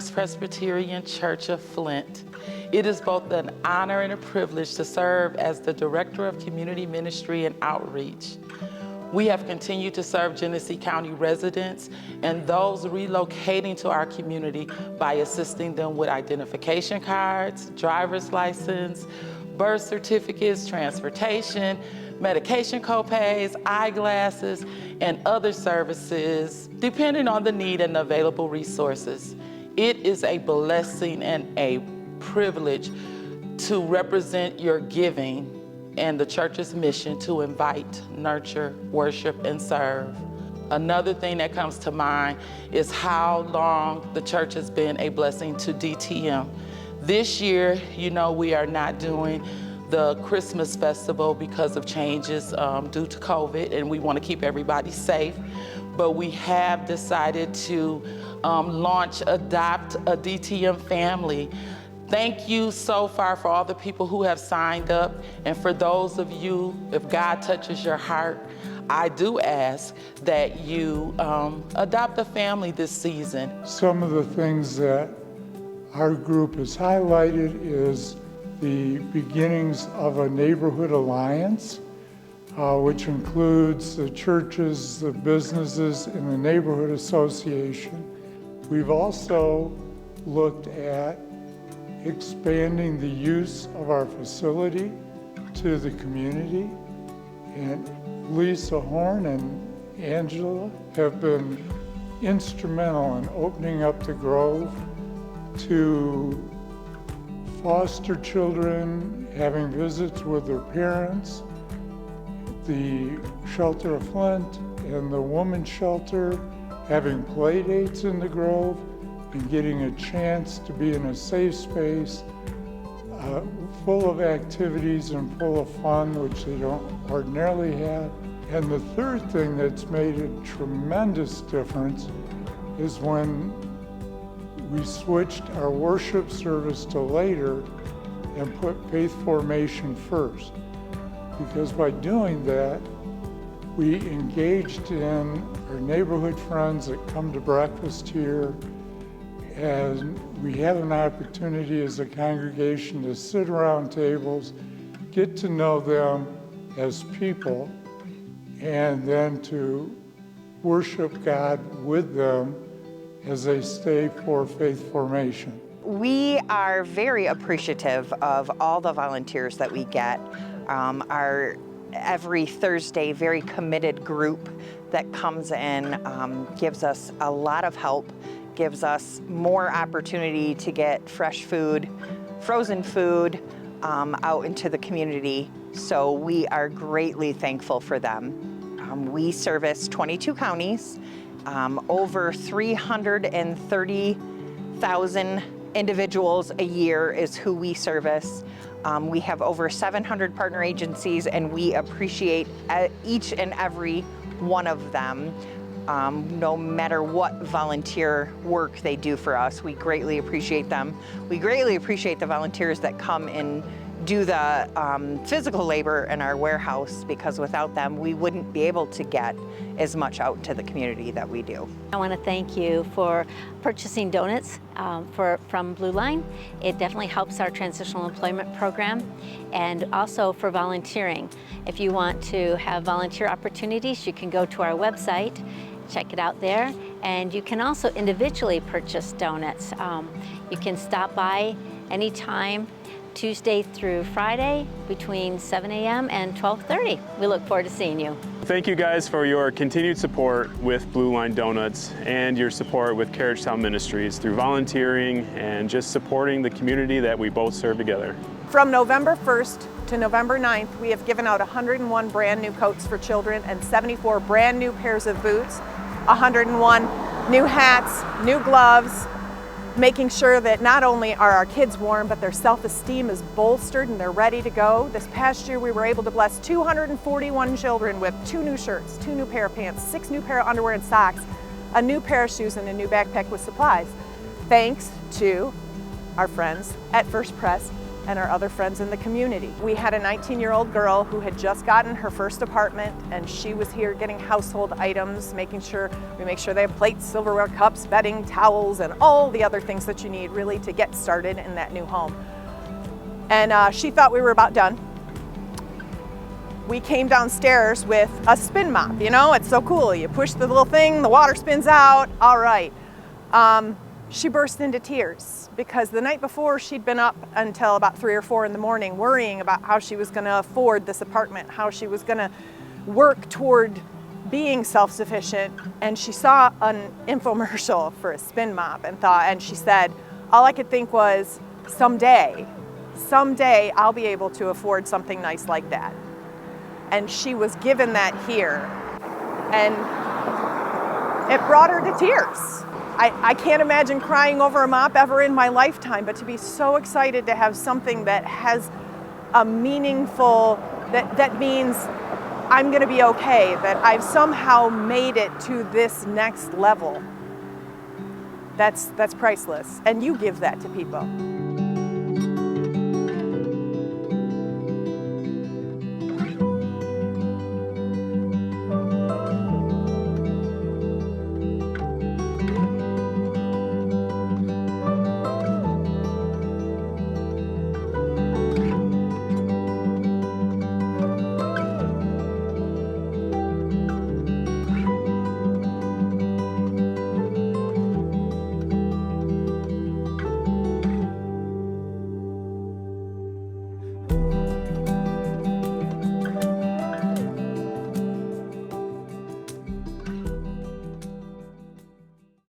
First Presbyterian Church of Flint. It is both an honor and a privilege to serve as the Director of Community Ministry and Outreach. We have continued to serve Genesee County residents and those relocating to our community by assisting them with identification cards, driver's license, birth certificates, transportation, medication copays, eyeglasses, and other services, depending on the need and available resources. It is a blessing and a privilege to represent your giving and the church's mission to invite, nurture, worship, and serve. Another thing that comes to mind is how long the church has been a blessing to DTM. This year, we are not doing the Christmas festival because of changes due to COVID, and we want to keep everybody safe. But we have decided to launch Adopt a DTM Family. Thank you so far for all the people who have signed up. And for those of you, if God touches your heart, I do ask that you adopt a family this season. Some of the things that our group has highlighted is the beginnings of a neighborhood alliance, which includes the churches, the businesses, and the neighborhood association. We've also looked at expanding the use of our facility to the community. And Lisa Horn and Angela have been instrumental in opening up the Grove to foster children, having visits with their parents, the Shelter of Flint and the Women's Shelter, having play dates in the Grove, and getting a chance to be in a safe space full of activities and full of fun, which they don't ordinarily have. And the third thing that's made a tremendous difference is when we switched our worship service to later and put faith formation first. Because by doing that, we engaged in our neighborhood friends that come to breakfast here, and we have an opportunity as a congregation to sit around tables, get to know them as people, and then to worship God with them as they stay for faith formation. We are very appreciative of all the volunteers that we get. Our every Thursday very committed group that comes in gives us a lot of help, gives us more opportunity to get fresh food, frozen food out into the community. So we are greatly thankful for them. We service 22 counties, over 330,000 individuals a year is who we service. We have over 700 partner agencies, and we appreciate each and every one of them. No matter what volunteer work they do for us, we greatly appreciate them. We greatly appreciate the volunteers that come and do the physical labor in our warehouse, because without them, we wouldn't be able to get as much out to the community that we do. I want to thank you for purchasing donuts from Blue Line. It definitely helps our transitional employment program, and also for volunteering. If you want to have volunteer opportunities, you can go to our website, check it out there, and you can also individually purchase donuts. You can stop by anytime, Tuesday through Friday between 7 a.m. and 12:30. We look forward to seeing you. Thank you guys for your continued support with Blue Line Donuts and your support with Carriagetown Ministries through volunteering and just supporting the community that we both serve together. From November 1st to November 9th, we have given out 101 brand new coats for children and 74 brand new pairs of boots, 101 new hats, new gloves, making sure that not only are our kids warm, but their self-esteem is bolstered and they're ready to go. This past year, we were able to bless 241 children with 2 new shirts, 2 new pair of pants, 6 new pair of underwear and socks, a new pair of shoes, and a new backpack with supplies. Thanks to our friends at First Pres and our other friends in the community. We had a 19-year-old girl who had just gotten her first apartment, and she was here getting household items, making sure we make sure they have plates, silverware, cups, bedding, towels, and all the other things that you need really to get started in that new home. And she thought we were about done. We came downstairs with a spin mop, you know, it's so cool. You push the little thing, the water spins out, all right. She burst into tears because the night before she'd been up until about 3 or 4 in the morning worrying about how she was gonna afford this apartment, how she was gonna work toward being self-sufficient. And she saw an infomercial for a spin mop and she said, all I could think was, someday I'll be able to afford something nice like that. And she was given that here, and it brought her to tears. I can't imagine crying over a mop ever in my lifetime, but to be so excited to have something that has a meaningful, that means I'm gonna be okay, that I've somehow made it to this next level. That's priceless, and you give that to people.